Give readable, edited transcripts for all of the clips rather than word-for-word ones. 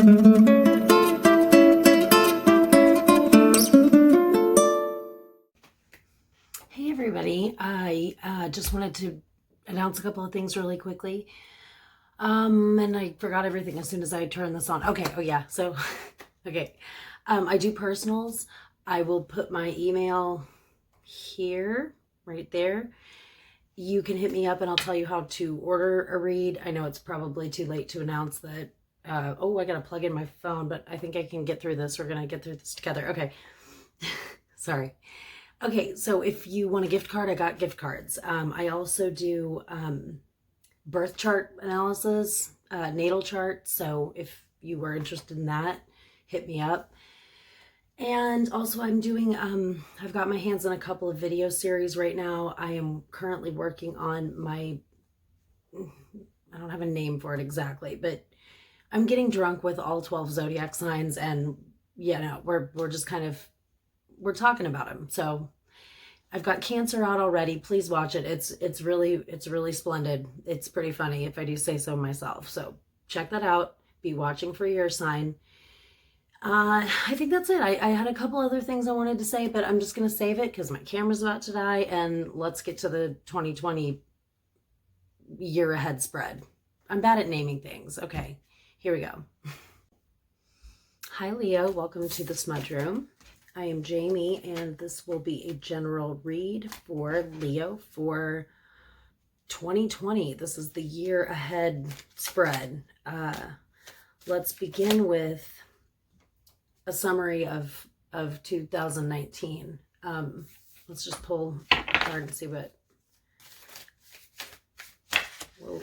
Hey everybody, I just wanted to announce a couple of things really quickly. And I forgot everything as soon as I turned this on. Okay, oh yeah, so, okay. I do personals. I will put my email here, right there. You can hit me up and I'll tell you how to order a read. I know it's probably too late to announce that. Oh, I gotta plug in my phone, but I think I can get through this. We're gonna get through this together. Okay, sorry. Okay, so if you want a gift card, I got gift cards. I also do birth chart analysis, natal chart. So if you were interested in that, hit me up. And also I'm doing, I've got my hands on a couple of video series right now. I am currently working on my, I don't have a name for it exactly, but I'm getting drunk with all 12 zodiac signs, and we're just kind of, we're talking about them. So I've got Cancer out already. Please watch it. It's really splendid. It's pretty funny if I do say so myself. So check that out. Be watching for your sign. I think that's it. I had a couple other things I wanted to say, but I'm just going to save it because my camera's about to die, and let's get to the 2020 year ahead spread. I'm bad at naming things. Okay, here we go. Hi Leo, welcome to the Smudge Room. I am Jamie, and this will be a general read for Leo for 2020. This is the year ahead spread. Let's begin with a summary of 2019. Let's just pull a card and see what. Whoa.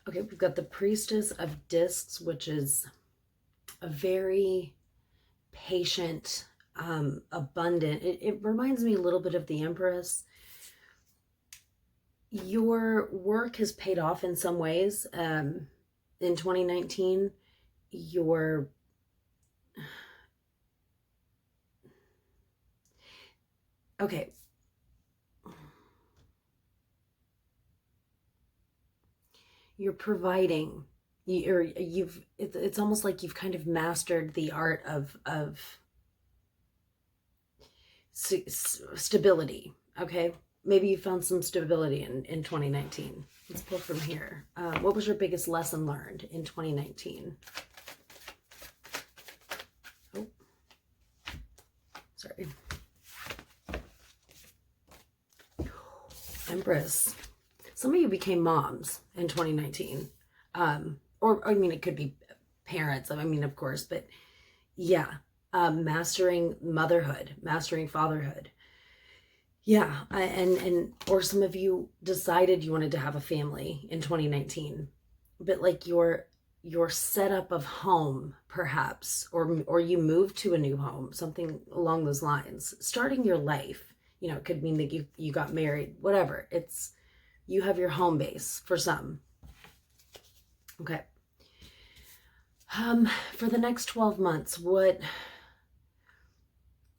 Okay, we've got the Priestess of Discs, which is a very patient, abundant. It reminds me a little bit of the Empress. Your work has paid off in some ways. In 2019, okay. You're providing. It's almost like you've kind of mastered the art of stability. Okay, maybe you found some stability in 2019. Let's pull from here. What was your biggest lesson learned in 2019? Oh, sorry. Empress. Some of you became moms in 2019. Or I mean, it could be parents. I mean, of course, but yeah, mastering motherhood, mastering fatherhood. Yeah, or some of you decided you wanted to have a family in 2019, but like your setup of home, perhaps, or you moved to a new home, something along those lines. Starting your life, it could mean that you got married, whatever. You have your home base for some. Okay. For the next 12 months,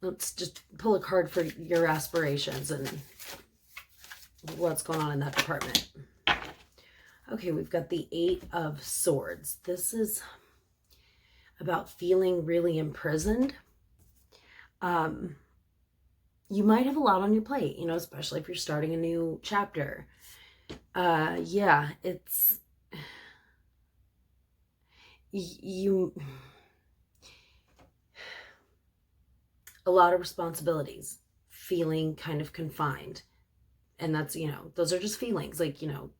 let's just pull a card for your aspirations and what's going on in that department. Okay, we've got the 8 of Swords. This is about feeling really imprisoned. You might have a lot on your plate, especially if you're starting a new chapter. Yeah, it's a lot of responsibilities, feeling kind of confined. And that's, those are just feelings. Like,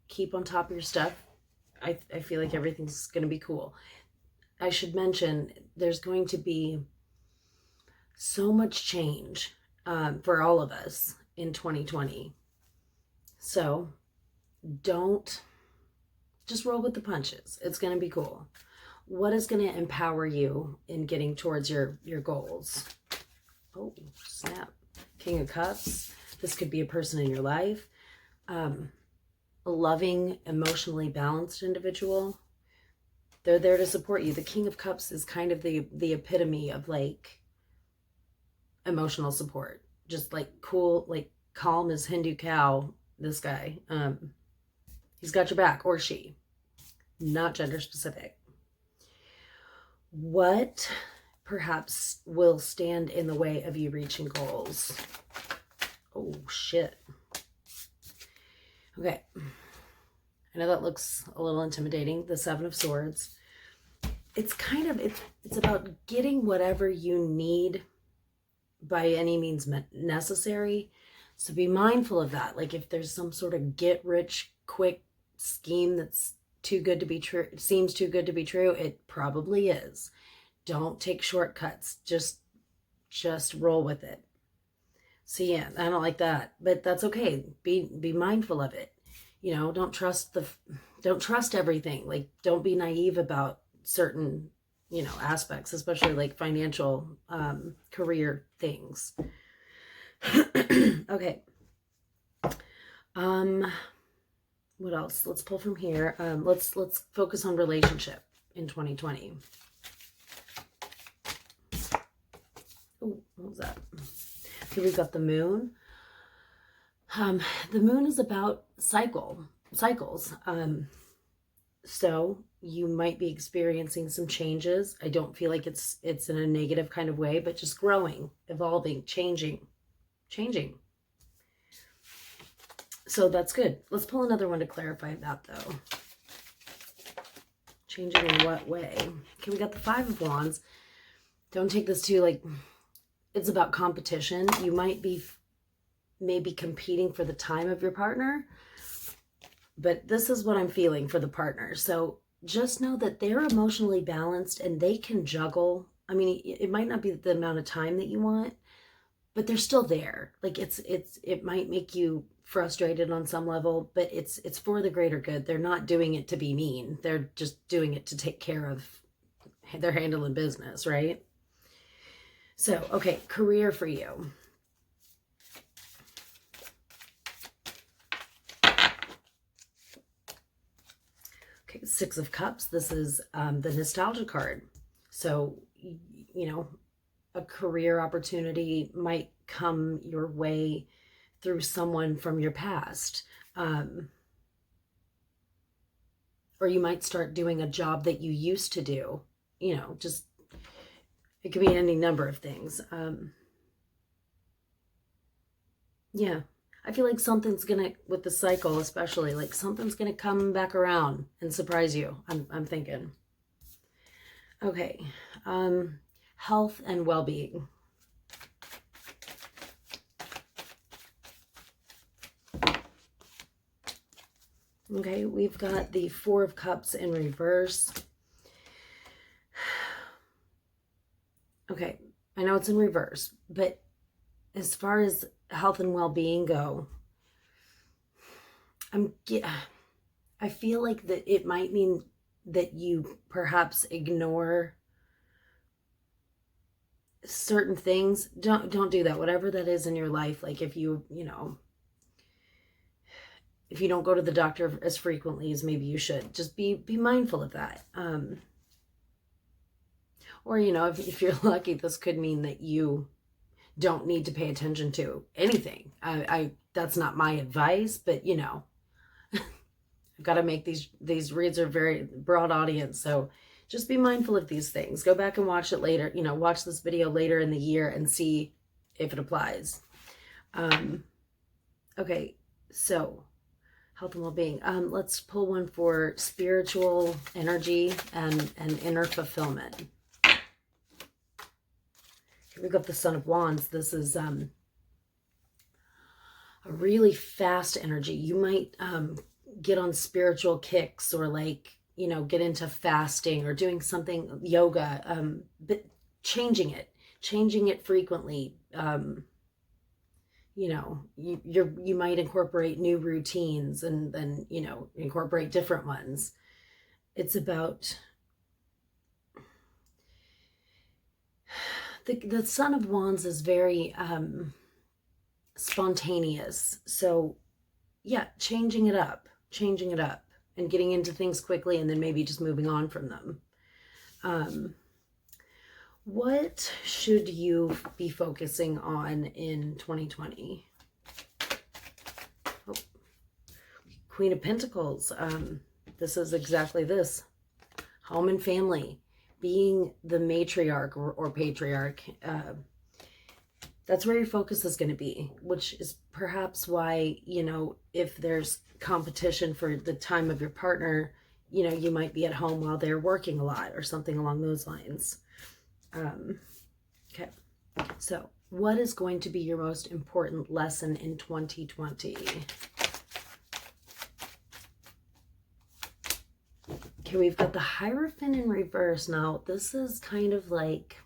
keep on top of your stuff. I feel like everything's going to be cool. I should mention there's going to be so much change for all of us in 2020. So just roll with the punches. It's going to be cool. What is going to empower you in getting towards your goals? Oh, snap. King of Cups. This could be a person in your life. A loving, emotionally balanced individual. They're there to support you. The King of Cups is kind of the epitome of like emotional support. Just like cool, like calm as Hindu cow, this guy. He's got your back, or she. not gender specific. What perhaps will stand in the way of you reaching goals? Oh, shit. Okay. I know that looks a little intimidating, the Seven of Swords. It's kind of, it's about getting whatever you need by any means necessary. So be mindful of that. Like if there's some sort of get rich quick scheme that's too good to be true, seems too good to be true, it probably is. Don't take shortcuts. Just roll with it. So yeah, I don't like that, but that's okay. Be mindful of it. You know, don't trust everything. Like, don't be naive about certain, you know, aspects, especially like financial, career things. Okay. What else? Let's pull from here. Let's focus on relationship in 2020. Oh, what was that? Here we've got the moon. The moon is about cycles. So you might be experiencing some changes. I don't feel like it's in a negative kind of way, but just growing, evolving, changing. So that's good. Let's pull another one to clarify that though. Changing in what way? Okay, we got the Five of Wands. Don't take this too like it's about competition. You might be maybe competing for the time of your partner, but this is what I'm feeling for the partner. So just know that they're emotionally balanced and they can juggle. I mean, it might not be the amount of time that you want, but they're still there. Like it might make you frustrated on some level, but it's for the greater good. They're not doing it to be mean. They're just doing it to take care of, they're handling business, right? So, okay, career for you. Okay, Six of Cups. This is the nostalgia card. So, you know, a career opportunity might come your way through someone from your past. Or you might start doing a job that you used to do. You know, just, it could be any number of things. Yeah. I feel like something's gonna, with the cycle especially, like something's gonna come back around and surprise you. I'm thinking. Okay. Health and well-being. Okay, we've got the Four of Cups in reverse. Okay, I know it's in reverse, but as far as health and well-being go, I feel like that it might mean that you perhaps ignore certain things. Don't do that. Whatever that is in your life, like if you know, if you don't go to the doctor as frequently as maybe you should, just be mindful of that. Or, you know, if you're lucky, this could mean that you don't need to pay attention to anything. That's not my advice, but you know, I've got to make these reads are very broad audience. So just be mindful of these things. Go back and watch it later, you know, watch this video later in the year and see if it applies. Okay. So health and well-being. Let's pull one for spiritual energy and inner fulfillment. Here we got the Son of Wands. This is a really fast energy. You might get on spiritual kicks or like, you know, get into fasting or doing something, yoga, but changing it frequently. You know, you might incorporate new routines and then, you know, incorporate different ones. It's about the Son of Wands is very spontaneous. So yeah, changing it up and getting into things quickly and then maybe just moving on from them. What should you be focusing on in 2020? Oh, Queen of Pentacles. This is exactly this. Home and family. Being the matriarch or patriarch. That's where your focus is going to be, which is perhaps why, if there's competition for the time of your partner, you might be at home while they're working a lot or something along those lines. Okay. So what is going to be your most important lesson in 2020? Okay, we've got the Hierophant in reverse. Now, this is kind of like,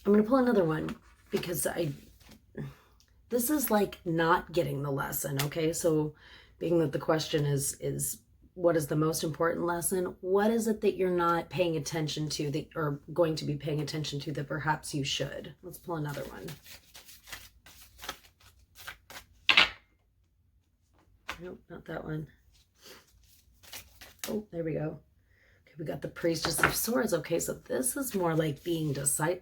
I'm going to pull another one because this is like not getting the lesson, okay? So being that the question is what is the most important lesson? What is it that you're not paying attention to or going to be paying attention to that perhaps you should? Let's pull another one. Nope, not that one. Oh, there we go. Okay, we got the Priestess of Swords. Okay, so this is more like being decisive.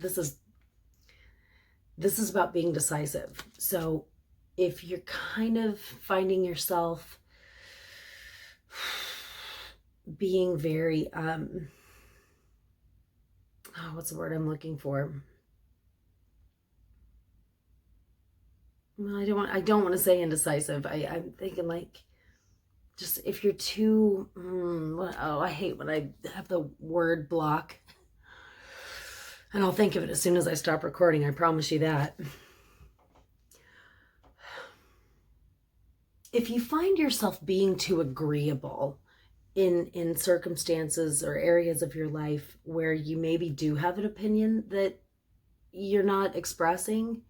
This is about being decisive. So if you're kind of finding yourself being very, what's the word I'm looking for? Well, I don't want to say indecisive. I'm thinking like, just if you're too, I hate when I have the word block. And I'll think of it as soon as I stop recording, I promise you that. If you find yourself being too agreeable in circumstances or areas of your life where you maybe do have an opinion that you're not expressing,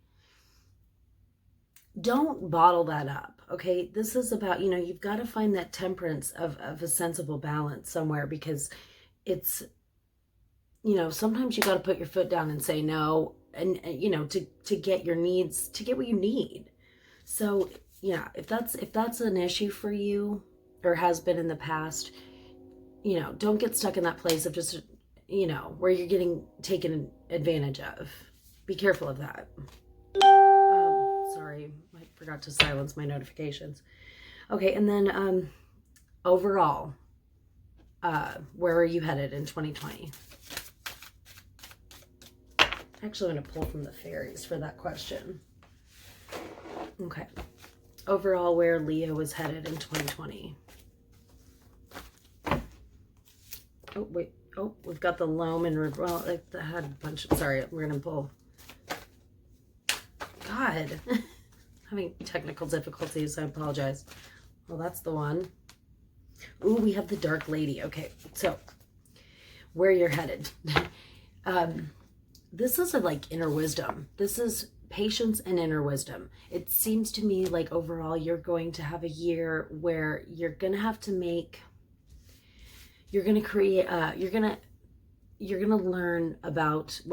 don't bottle that up, okay? This is about, you've got to find that temperance of a sensible balance somewhere, because it's, sometimes you got to put your foot down and say no, and to get your needs, to get what you need. So yeah, if that's an issue for you or has been in the past, don't get stuck in that place of just, where you're getting taken advantage of. Be careful of that. Sorry, I forgot to silence my notifications. Okay, and then overall, where are you headed in 2020? Actually, I'm going to pull from the fairies for that question. Okay. Overall, where Leo is headed in 2020. Oh, wait. Oh, we've got the loam and, well, I had a bunch of, sorry, we're going to pull. God. Having technical difficulties, I apologize. Well, that's the one. Ooh, we have the Dark Lady. Okay, so where you're headed. This is like inner wisdom. This is patience and inner wisdom. It seems to me like overall you're going to have a year where you're going to have to make, you're going to create, you're going to learn about, well,